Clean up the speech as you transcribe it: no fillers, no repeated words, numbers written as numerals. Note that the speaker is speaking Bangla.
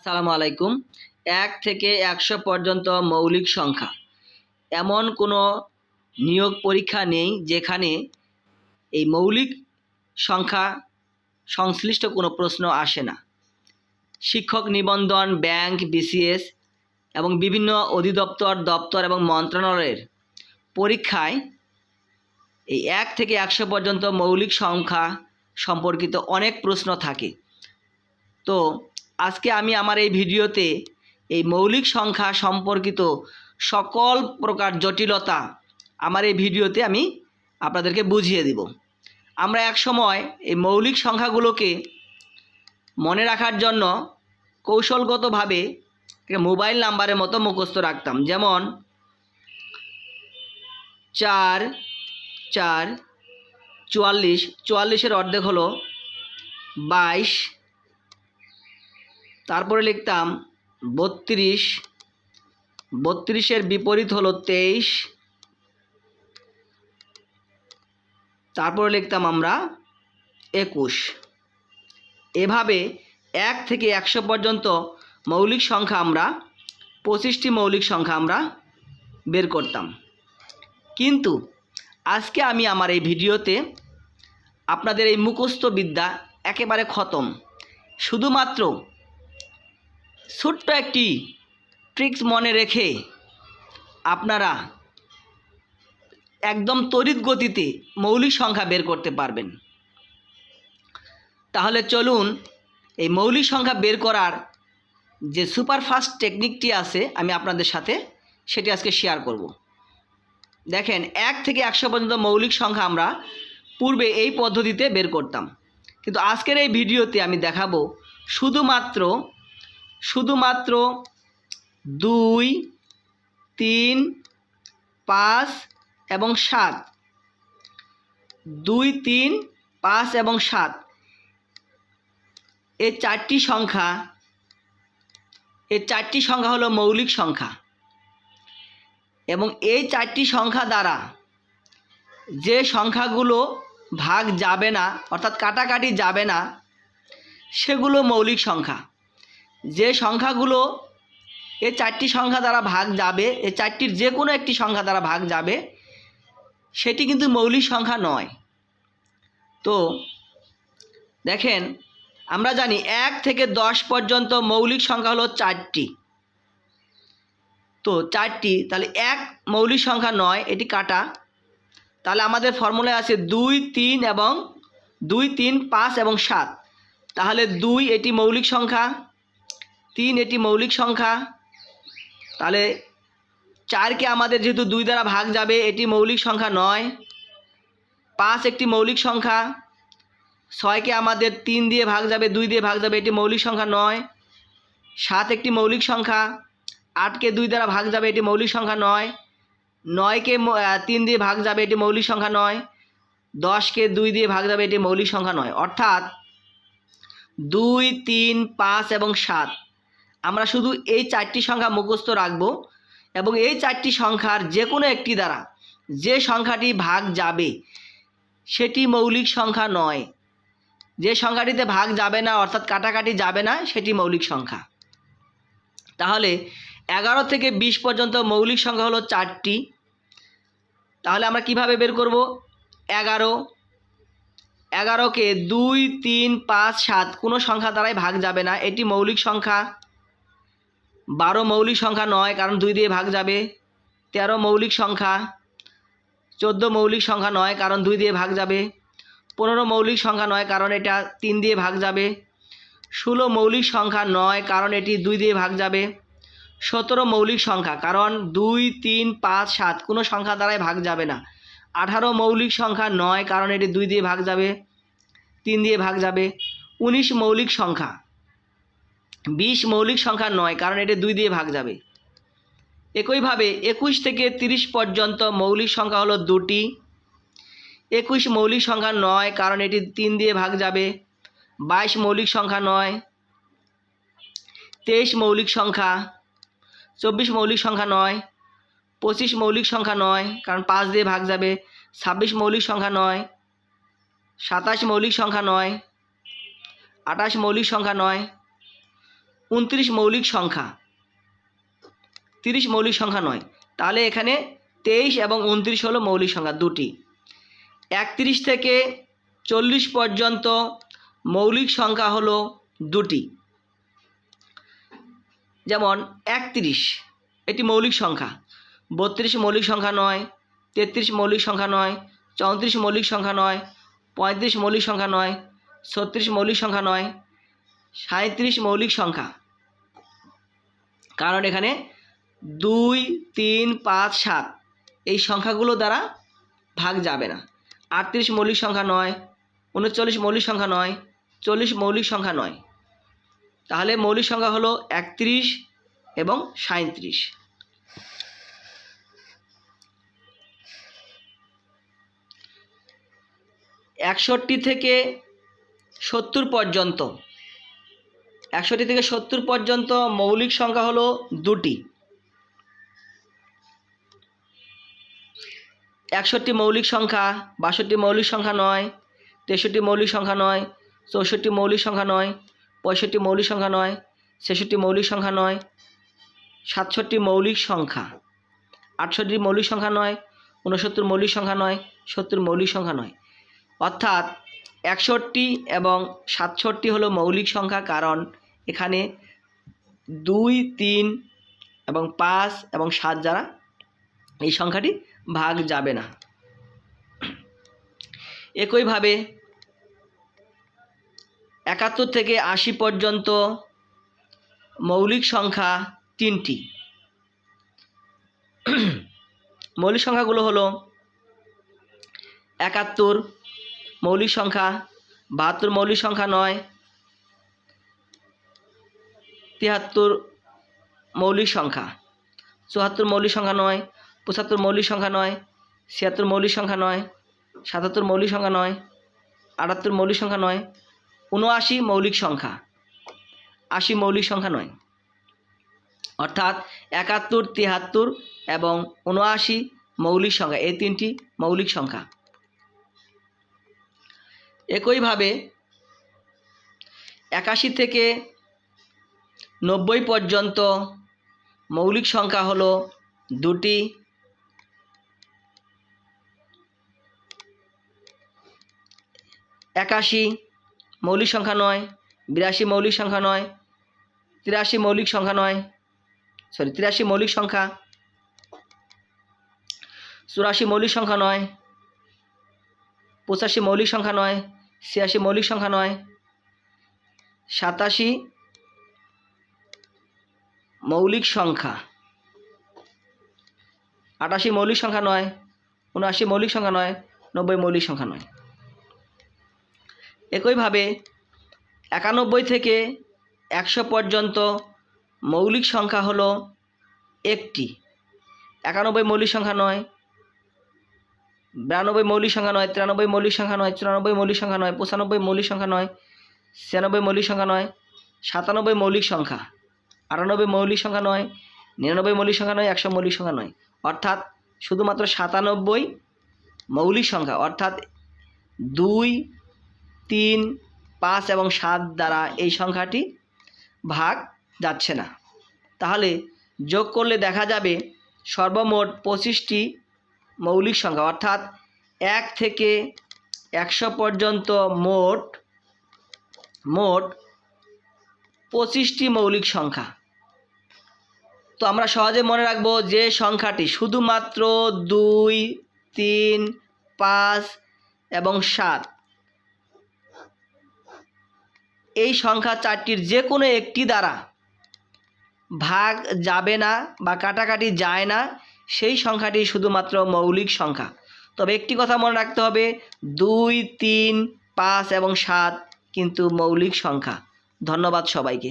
সালামু আলাইকুম। ১ থেকে ১০০ পর্যন্ত মৌলিক সংখ্যা। এমন কোনো নিয়োগ পরীক্ষা নেই যেখানে এই মৌলিক সংখ্যা সংশ্লিষ্ট কোনো প্রশ্ন আসে না। শিক্ষক নিবন্ধন, ব্যাংক, বিসিএস এবং বিভিন্ন অধিদপ্তর, দপ্তর এবং মন্ত্রণালয়ের পরীক্ষায় এই ১ থেকে ১০০ পর্যন্ত মৌলিক সংখ্যা সম্পর্কিত অনেক প্রশ্ন থাকে। তো আজকে আমি আমার এই ভিডিওতে এই মৌলিক সংখ্যা সম্পর্কিত সকল প্রকার জটিলতা আমার এই ভিডিওতে আমি আপনাদেরকে বুঝিয়ে দিব। আমরা এক সময় এই মৌলিক সংখ্যাগুলোকে মনে রাখার জন্য কৌশলগতভাবে মোবাইল নাম্বারের মতো মুখস্থ রাখতাম। যেমন ৪ ৪ ৪৪, ৪৪-এর অর্ধেক হলো ২২। তারপরে লিখতাম ৩২, ৩২-এর বিপরীত হলো ২৩। তারপরে লিখতাম আমরা ২১। এভাবে ১ থেকে ১০০ পর্যন্ত মৌলিক সংখ্যা আমরা ২৫টি মৌলিক সংখ্যা আমরা বের করতাম। কিন্তু আজকে আমি আমার এই ভিডিওতে আপনাদের এই মুখস্থ বিদ্যা একেবারে খতম। শুধুমাত্র ছোট্ট একটি ট্রিক্স মনে রেখে আপনারা একদম তড়িৎ গতিতে মৌলিক সংখ্যা বের করতে পারবেন। তাহলে চলুন এই মৌলিক সংখ্যা বের করার যে সুপারফাস্ট টেকনিকটি আছে আমি আপনাদের সাথে সেটি আজকে শেয়ার করব। দেখেন, ১ থেকে ১০০ পর্যন্ত মৌলিক সংখ্যা আমরা পূর্বে এই পদ্ধতিতে বের করতাম, কিন্তু আজকের এই ভিডিওতে আমি দেখাবো শুধুমাত্র ২, ৩, ৫ এবং ৭। ২, ৩, ৫ এবং ৭ এই চারটি সংখ্যা হলো মৌলিক সংখ্যা। এবং এই চারটি সংখ্যা দ্বারা যে সংখ্যাগুলো ভাগ যাবে না, অর্থাৎ কাটাকাটি যাবে না, সেগুলো মৌলিক সংখ্যা। যে সংখ্যাগুলো এই চারটি সংখ্যা দ্বারা ভাগ যাবে, এই চারটির যে কোনো একটি সংখ্যা দ্বারা ভাগ যাবে, সেটি কিন্তু মৌলিক সংখ্যা নয়। তো দেখেন, আমরা জানি ১ থেকে ১০ পর্যন্ত মৌলিক সংখ্যা হলো 4টি। তো 4টি, তাহলে ১ মৌলিক সংখ্যা নয়, এটি কাটা। তাহলে আমাদের ফর্মুলায় আছে ২, ৩ এবং ২, ৩, ৫ এবং ৭। তাহলে ২ এটি মৌলিক সংখ্যা, ৩ এটি মৌলিক সংখ্যা, তাহলে ৪কে আমাদের যেহেতু ২ দ্বারা ভাগ যাবে এটি মৌলিক সংখ্যা নয়। ৫ একটি মৌলিক সংখ্যা, ৬কে আমাদের ৩ দিয়ে ভাগ যাবে, ২ দিয়ে ভাগ যাবে, এটি মৌলিক সংখ্যা নয়। ৭ একটি মৌলিক সংখ্যা, ৮কে ২ দ্বারা ভাগ যাবে, এটি মৌলিক সংখ্যা নয়। ৯কে ৩ দিয়ে ভাগ যাবে, এটি মৌলিক সংখ্যা নয়। ১০কে ২ দিয়ে ভাগ যাবে, এটি মৌলিক সংখ্যা নয়। অর্থাৎ ২, ৩, ৫ এবং ৭ আমরা শুধু এই চারটি সংখ্যা মুখস্থ রাখব এবং এই চারটি সংখ্যার যে কোনো একটি দ্বারা যে সংখ্যাটি ভাগ যাবে সেটি মৌলিক সংখ্যা নয়। যে সংখ্যাটিতে ভাগ যাবে না, অর্থাৎ কাটাকাটি যাবে না, সেটি মৌলিক সংখ্যা। তাহলে ১১ থেকে ২০ পর্যন্ত মৌলিক সংখ্যা হলো 4টি। তাহলে আমরা কিভাবে বের করব? ১১কে ২, ৩, ৫, ৭ কোনো সংখ্যা দ্বারাই ভাগ যাবে না, এটি মৌলিক সংখ্যা। ১২ মৌলিক সংখ্যা নয়, কারণ ২ দিয়ে ভাগ যাবে। ১৩ মৌলিক সংখ্যা। ১৪ মৌলিক সংখ্যা নয়, কারণ ২ দিয়ে ভাগ যাবে। ১৫ মৌলিক সংখ্যা নয়, কারণ এটা ৩ দিয়ে ভাগ যাবে। ১৬ মৌলিক সংখ্যা নয়, কারণ এটি ২ দিয়ে ভাগ যাবে। ১৭ মৌলিক সংখ্যা, কারণ ২, ৩, ৫, ৭ কোনো সংখ্যা দ্বারাই ভাগ যাবে না। ১৮ মৌলিক সংখ্যা নয়, কারণ এটি ২ দিয়ে ভাগ যাবে, ৩ দিয়ে ভাগ যাবে। ১৯ মৌলিক সংখ্যা। ২০ মৌলিক সংখ্যা নয়, কারণ এটি ২ দিয়ে ভাগ যাবে। একইভাবে ২১ থেকে ৩০ পর্যন্ত মৌলিক সংখ্যা হলো 2টি। ২১ মৌলিক সংখ্যা নয়, কারণ এটি ৩ দিয়ে ভাগ যাবে। ২২ মৌলিক সংখ্যা নয়। ২৩ মৌলিক সংখ্যা। ২৪ মৌলিক সংখ্যা নয়। ২৫ মৌলিক সংখ্যা নয়, কারণ ৫ দিয়ে ভাগ যাবে। ২৬ মৌলিক সংখ্যা নয়। ২৭ মৌলিক সংখ্যা নয়। ২৮ মৌলিক সংখ্যা নয়। 29 মৌলিক সংখ্যা, 30 মৌলিক সংখ্যা নয়। তাহলে এখানে 23 এবং 29 হলো মৌলিক সংখ্যা দুটি। 31 থেকে 40 পর্যন্ত মৌলিক সংখ্যা হলো দুটি। যেমন 31 এটি মৌলিক সংখ্যা, 32 মৌলিক সংখ্যা নয়, 33 মৌলিক সংখ্যা নয়, 34 মৌলিক সংখ্যা নয়, 35 মৌলিক সংখ্যা নয়, 36 মৌলিক সংখ্যা নয়, 37 মৌলিক সংখ্যা। কারণ এখানে 2, 3, 5, 7 এই সংখ্যাগুলো দ্বারা ভাগ যাবে না। 38 মৌলিক সংখ্যা নয়, 39 মৌলিক সংখ্যা নয়, 40 মৌলিক সংখ্যা নয়। তাহলে মৌলিক সংখ্যা হলো 31 এবং 37। একষট্টি থেকে 70 পর্যন্ত, 61 থেকে 70 পর্যন্ত মৌলিক সংখ্যা হলো দুটি। 61 মৌলিক সংখ্যা, 62 মৌলিক সংখ্যা নয়, 63 মৌলিক সংখ্যা নয়, 64 মৌলিক সংখ্যা নয়, 65 মৌলিক সংখ্যা নয়, 66 মৌলিক সংখ্যা নয়, 67 মৌলিক সংখ্যা, 68 মৌলিক সংখ্যা নয়, 69 মৌলিক সংখ্যা নয়, 70 মৌলিক সংখ্যা নয়। অর্থাৎ 61 এবং 67 হলো মৌলিক সংখ্যা, কারণ এখানে 2, 3 এবং 5 এবং 7 দ্বারা এই সংখ্যাটি ভাগ যাবে না। একইভাবে 71 থেকে 80 পর্যন্ত মৌলিক সংখ্যা তিনটি। মৌলিক সংখ্যাগুলো হলো 71 মৌলিক সংখ্যা, 72 মৌলিক সংখ্যা নয়, 73 মৌলিক সংখ্যা, 74 মৌলিক সংখ্যা নয়, 75 মৌলিক সংখ্যা নয়, 76 মৌলিক সংখ্যা নয়, 77 মৌলিক সংখ্যা নয়, 78 মৌলিক সংখ্যা নয়, 79 মৌলিক সংখ্যা, 80 মৌলিক সংখ্যা নয়। অর্থাৎ 71, 73 এবং 79 মৌলিক সংখ্যা, এই তিনটি মৌলিক সংখ্যা। একইভাবে 81 থেকে 90 পর্যন্ত মৌলিক সংখ্যা হলো দুটি। 81 মৌলিক সংখ্যা নয়, 82 মৌলিক সংখ্যা নয়, 83 মৌলিক সংখ্যা নয়, 83 মৌলিক সংখ্যা, 84 মৌলিক সংখ্যা নয়, 85 মৌলিক সংখ্যা নয়, 86 মৌলিক সংখ্যা নয়, 87 মৌলিক সংখ্যা, 88 মৌলিক সংখ্যা নয়, 79 মৌলিক সংখ্যা নয়, 90 মৌলিক সংখ্যা নয়। একইভাবে 91 থেকে 100 পর্যন্ত মৌলিক সংখ্যা হলো একটি। 91 মৌলিক সংখ্যা নয়, 92 মৌলিক সংখ্যা নয়, 93 মৌলিক সংখ্যা নয়, 94 মৌলিক সংখ্যা নয়, 95 মৌলিক সংখ্যা নয়, 96 মৌলিক সংখ্যা নয়, 97 মৌলিক সংখ্যা, 98 মৌলিক সংখ্যা নয়, 99 মৌলিক সংখ্যা নয়, 100 মৌলিক সংখ্যা নয়। অর্থাৎ শুধুমাত্র 97 মৌলিক সংখ্যা, অর্থাৎ 2, 3, 5 এবং 7 দ্বারা এই সংখ্যাটি ভাগ যাচ্ছে না। তাহলে যোগ করলে দেখা যাবে সর্বমোট 25টি মৌলিক সংখ্যা, অর্থাৎ 1 থেকে 100 পর্যন্ত মোট 25টি মৌলিক সংখ্যা। তো আমরা সহজে মনে রাখবো যে সংখ্যাটি শুধুমাত্র 2, 3, 5 এবং 7 এই সংখ্যা চারটির যে কোনো একটি দ্বারা ভাগ যাবে না বা কাটাকাটি যায় না, সেই সংখ্যাটি শুধুমাত্র মৌলিক সংখ্যা। তবে একটি কথা মনে রাখতে হবে, 2, 3, 5 এবং 7 কিন্তু মৌলিক সংখ্যা। ধন্যবাদ সবাইকে।